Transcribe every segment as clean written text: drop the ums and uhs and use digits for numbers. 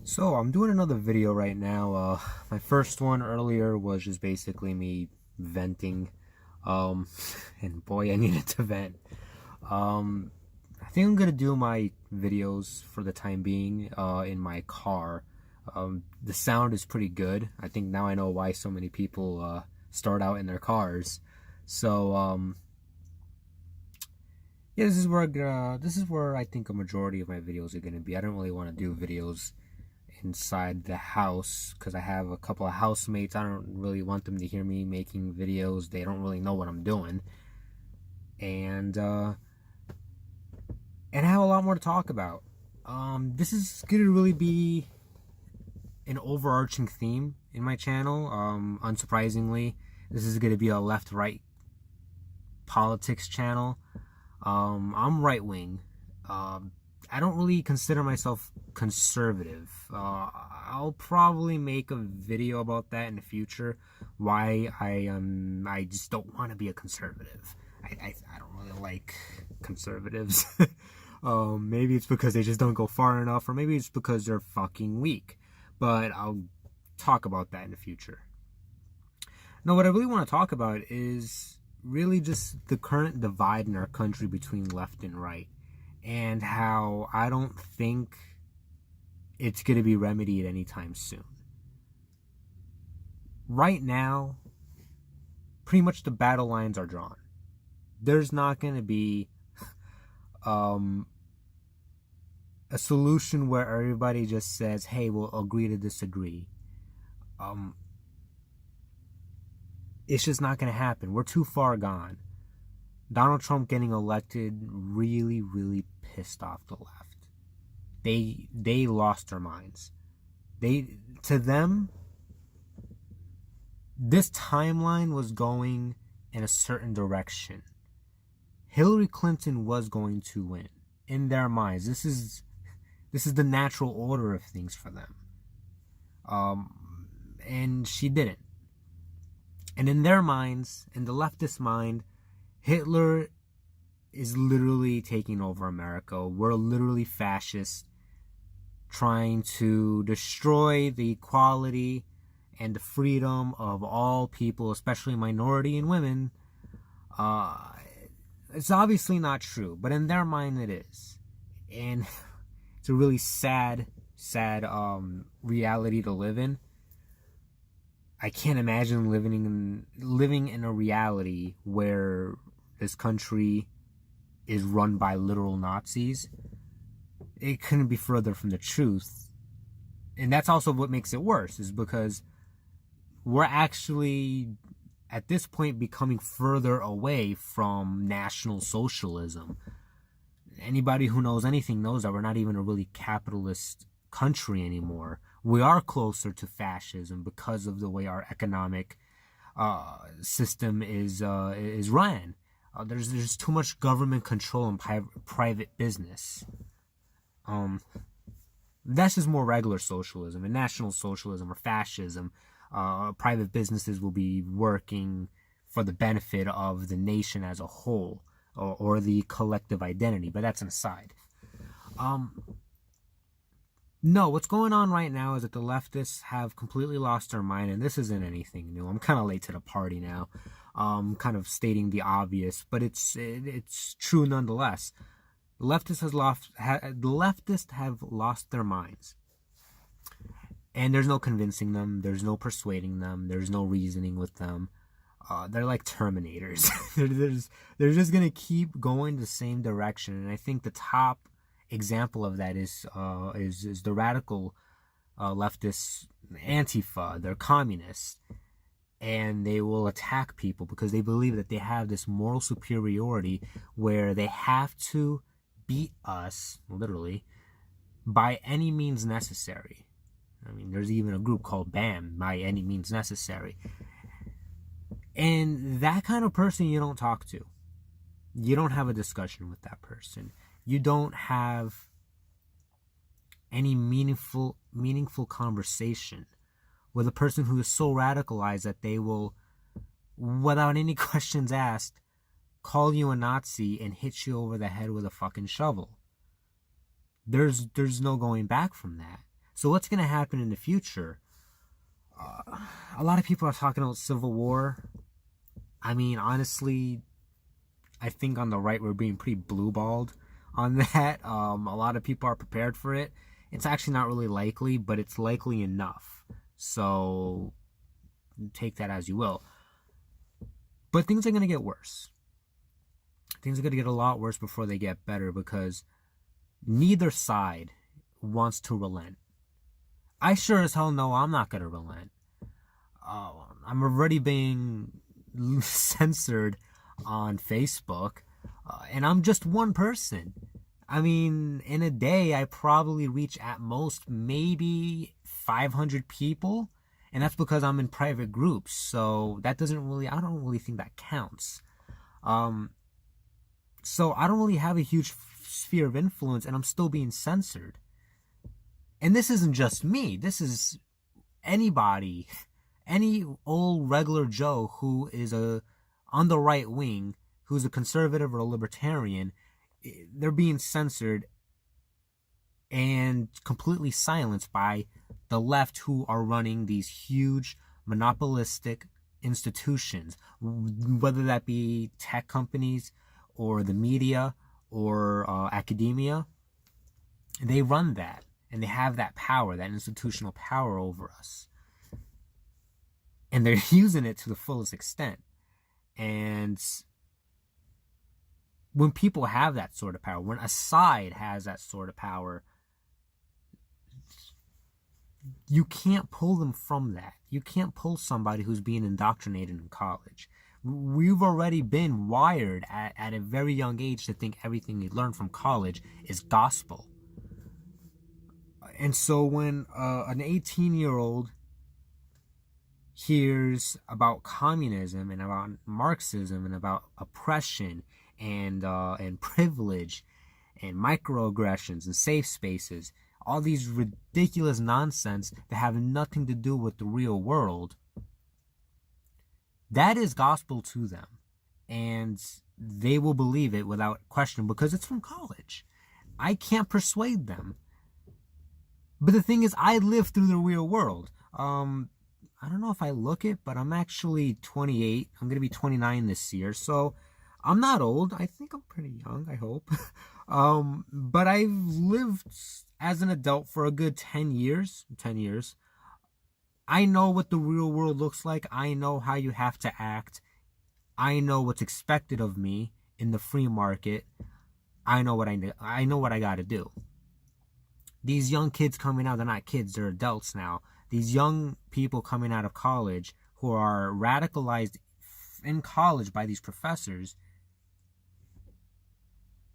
So I'm doing another video right now. My first one earlier was just basically me venting. Um, and boy, I needed to vent. Um, I think I'm gonna do my videos for the time being in my car. The sound is pretty good. I think now I know why so many people start out in their cars. So yeah, this is where I think a majority of my videos are gonna be. I don't really want to do videos inside the house because I have a couple of housemates. I don't really want them to hear me making videos. They don't really know what I'm doing, and I have a lot more to talk about. This is gonna really be an overarching theme in my channel. Unsurprisingly, this is gonna be a left-right politics channel. I'm right wing. I don't really consider myself conservative. I'll probably make a video about that in the future. Why I just don't want to be a conservative. I don't really like conservatives. Maybe it's because they just don't go far enough, or maybe it's because they're fucking weak. But I'll talk about that in the future. No, what I really want to talk about is really just the current divide in our country between left and right, and how I don't think it's going to be remedied anytime soon. Right now, pretty much the battle lines are drawn. There's not going to be a solution where everybody just says, hey, we'll agree to disagree. It's just not going to happen. We're too far gone. Donald Trump getting elected really pissed off the left. They lost their minds. To them, this timeline was going in a certain direction. Hillary Clinton was going to win. In their minds, this is the natural order of things for them. And she didn't. And in their minds, in the leftist mind, Hitler is literally taking over America. We're literally fascists, trying to destroy the equality and the freedom of all people, especially minority and women. It's obviously not true, but in their mind it is. And it's a really sad reality to live in. I can't imagine living in a reality where this country is run by literal Nazis. It couldn't be further from the truth. And that's also what makes it worse, is because we're actually at this point becoming further away from National Socialism. Anybody who knows anything knows that we're not even a really capitalist country anymore. We are closer to fascism because of the way our economic system is run. There's too much government control and private business. That's just more regular socialism. And National Socialism or fascism, private businesses will be working for the benefit of the nation as a whole, or the collective identity. But that's an aside. No, what's going on right now is that the leftists have completely lost their mind, and this isn't anything new. I'm kind of late to the party now, kind of stating the obvious, but it's true nonetheless. The leftists have lost their minds, and there's no convincing them. There's no persuading them. There's no reasoning with them. They're like Terminators. they're just gonna keep going the same direction, and I think the top example of that is the radical leftist Antifa. They're communists, and they will attack people because they believe that they have this moral superiority where they have to beat us, literally, by any means necessary. I mean, there's even a group called BAM, by any means necessary. And that kind of person you don't talk to. You don't have a discussion with that person. You don't have any meaningful conversation with a person who is so radicalized that they will, without any questions asked, call you a Nazi and hit you over the head with a fucking shovel. There's no going back from that. So what's going to happen in the future? A lot of people are talking about civil war. I mean, honestly, I think on the right we're being pretty blue-balled on that. A lot of people are prepared for it. It's actually not really likely, but it's likely enough. So take that as you will. But things are going to get worse. Things are going to get a lot worse before they get better, because neither side wants to relent. I sure as hell know I'm not going to relent. I'm already being censored on Facebook, and I'm just one person. I mean, in a day, I probably reach at most maybe 500 people, and that's because I'm in private groups. So that doesn't really, I don't really think that counts. So I don't really have a huge sphere of influence, and I'm still being censored. And this isn't just me. This is anybody, any old regular Joe who is on the right wing, who's a conservative or a libertarian. They're being censored and completely silenced by the left, who are running these huge monopolistic institutions, whether that be tech companies or the media or academia. They run that, and they have that power, that institutional power over us. And they're using it to the fullest extent. And when people have that sort of power, when a side has that sort of power, you can't pull them from that. You can't pull somebody who's being indoctrinated in college. We've already been wired at a very young age to think everything we learn from college is gospel. And so when an 18-year-old hears about communism and about Marxism and about oppression and privilege and microaggressions and safe spaces, all these ridiculous nonsense that have nothing to do with the real world, that is gospel to them. And they will believe it without question because it's from college. I can't persuade them. But the thing is, I live through the real world. I don't know if I look it, but I'm actually 28. I'm going to be 29 this year. So I'm not old. I think I'm pretty young, I hope. But I've lived as an adult for a good 10 years. 10 years. I know what the real world looks like. I know how you have to act. I know what's expected of me in the free market. I know what I got to do. These young kids coming out, they're not kids, they're adults now. These young people coming out of college who are radicalized in college by these professors,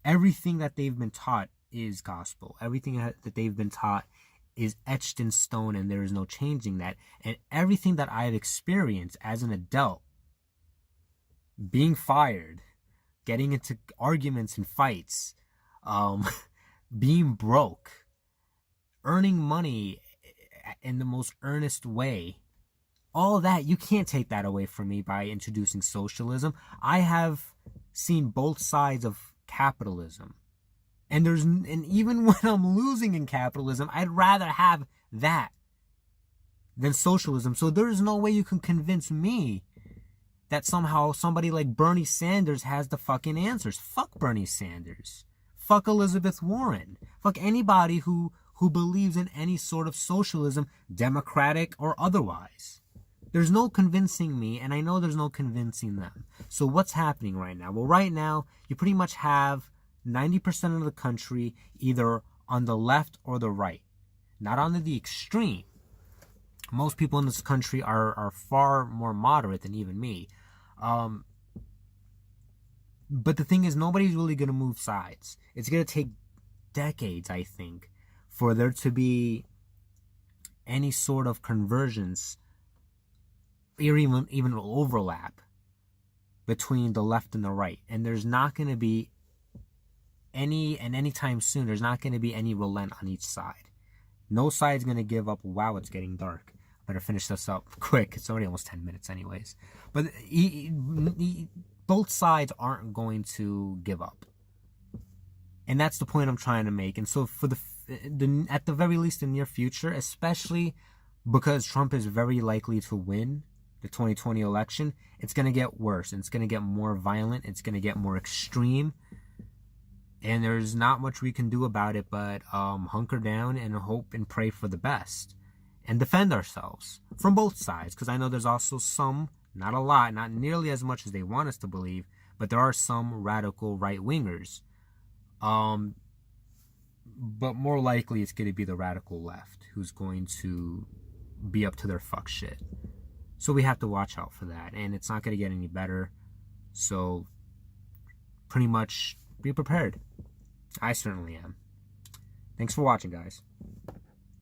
everything that they've been taught is gospel. Everything that they've been taught is etched in stone, and there is no changing that. And everything that I've experienced as an adult, being fired, getting into arguments and fights, being broke, earning money in the most earnest way, all that, you can't take that away from me by introducing socialism. I have seen both sides of capitalism. And even when I'm losing in capitalism, I'd rather have that than socialism. So there's no way you can convince me that somehow somebody like Bernie Sanders has the fucking answers. Fuck Bernie Sanders. Fuck Elizabeth Warren. Fuck anybody who believes in any sort of socialism, democratic or otherwise. There's no convincing me, and I know there's no convincing them. So what's happening right now? Well, right now, you pretty much have 90% of the country either on the left or the right, not on the extreme. Most people in this country are far more moderate than even me. But the thing is, nobody's really going to move sides. It's going to take decades, I think, for there to be any sort of convergence or even overlap between the left and the right. And there's not going to be anytime soon, there's not going to be any relent on each side. No side's going to give up. Wow, it's getting dark. I better finish this up quick. It's already almost 10 minutes anyways. But both sides aren't going to give up. And that's the point I'm trying to make. And so for the at the very least, the near future, especially because Trump is very likely to win the 2020 election, it's going to get worse. It's going to get more violent. It's going to get more extreme. And there's not much we can do about it but hunker down and hope and pray for the best. And defend ourselves from both sides. Because I know there's also some, not a lot, not nearly as much as they want us to believe, but there are some radical right-wingers. But more likely it's going to be the radical left who's going to be up to their fuck shit. So we have to watch out for that. And it's not going to get any better. So pretty much be prepared. I certainly am. Thanks for watching, guys.